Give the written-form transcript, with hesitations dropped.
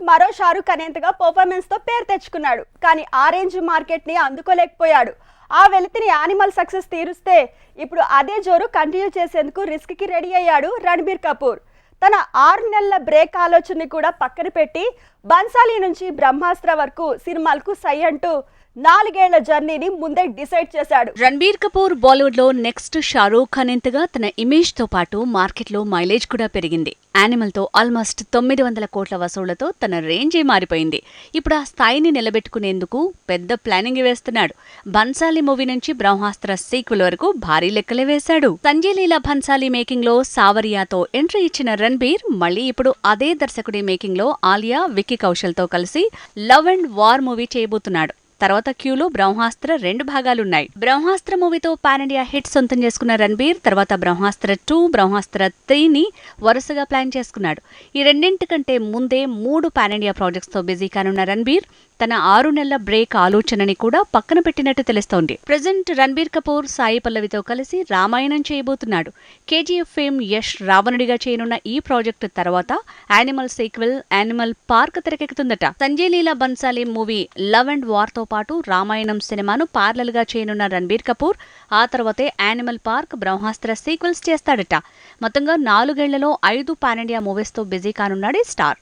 మరో షారుఖ్ అనేంతగా పర్ఫార్మెన్స్ తో పేరు తెచ్చుకున్నాడు. కానీ ఆరెంజ్ మార్కెట్ ని అందుకోలేకపోయాడు. ఆ వెలితిని యానిమల్ సక్సెస్ తీరుస్తే ఇప్పుడు అదే జోరు కంటిన్యూ చేసేందుకు రిస్క్ కి రెడీ అయ్యాడు రణబీర్ కపూర్. తన 6 నెలల బ్రేక్ ఆలోచనని కూడా పక్కన పెట్టి బన్సాలి నుంచి బ్రహ్మాస్త్ర వరకు సినిమాలకు సై అంటూ 4 ఏళ్ల జర్నీని ముందే డిసైడ్ చేశాడు. రణబీర్ కపూర్ బాలీవుడ్ లో నెక్స్ట్ షారూఖ్ అనేంతగా తన ఇమేజ్ తో పాటు మార్కెట్ లో మైలేజ్ కూడా పెరిగింది. యానిమల్ తో ఆల్మోస్ట్ 900 కోట్ల వసూళ్లతో తన రేంజే మారిపోయింది. ఇప్పుడు ఆ స్థాయిని నిలబెట్టుకునేందుకు పెద్ద ప్లానింగ్ వేస్తున్నాడు. బన్సాలి మూవీ నుంచి బ్రహ్మాస్త్ర సీక్వెల్ వరకు భారీ లెక్కలే వేశాడు. సంజయ్ లీలా బన్సాలి మేకింగ్ లో సావరియాతో ఎంట్రీ ఇచ్చిన రణబీర్ మళ్లీ ఇప్పుడు అదే దర్శకుడి మేకింగ్ లో ఆలియా, విక్కీ కౌశల్ తో కలిసి లవ్ అండ్ వార్ మూవీ చేయబోతున్నాడు. తర్వాత క్యూలో బ్రహ్మాస్త్ర 2 భాగాలున్నాయి. బ్రహ్మాస్త్ర మూవీతో పాన్ ఇండియా హిట్ సొంతం చేసుకున్న రణబీర్ తర్వాత బ్రహ్మాస్త్ర 2, బ్రహ్మాస్త్ర 3ని వరుసగా ప్లాన్ చేసుకున్నాడు. ఈ రెండింటికంటే ముందే 3 పాన్ ఇండియా ప్రాజెక్ట్స్ తో బిజీ కానున్న రణబీర్ తన 6 నెలల బ్రేక్ ఆలోచనని కూడా పక్కన పెట్టినట్టు తెలుస్తోంది. ప్రెజెంట్ రణబీర్ కపూర్ సాయి పల్లవితో కలిసి రామాయణం చేయబోతున్నాడు. కేజీఎఫ్ ఫేమ్ యష్ రావణుడిగా చేయనున్న ఈ ప్రాజెక్టు తర్వాత యానిమల్ సీక్వెల్ యానిమల్ పార్క్ తెరకెక్కుతుందట. Sanjay Leela Bansali movie love and war తో పాటు రామాయణం సినిమాను పార్లల్ గా చేయనున్న రణబీర్ కపూర్ ఆ తర్వాతే యానిమల్ పార్క్, బ్రహ్మాస్త్ర సీక్వెల్స్ చేస్తాడట. మొత్తంగా 4 ఏళ్లలో 5 పాన్ ఇండియా మూవీస్ తో బిజీ కానున్నాడు ఈ స్టార్.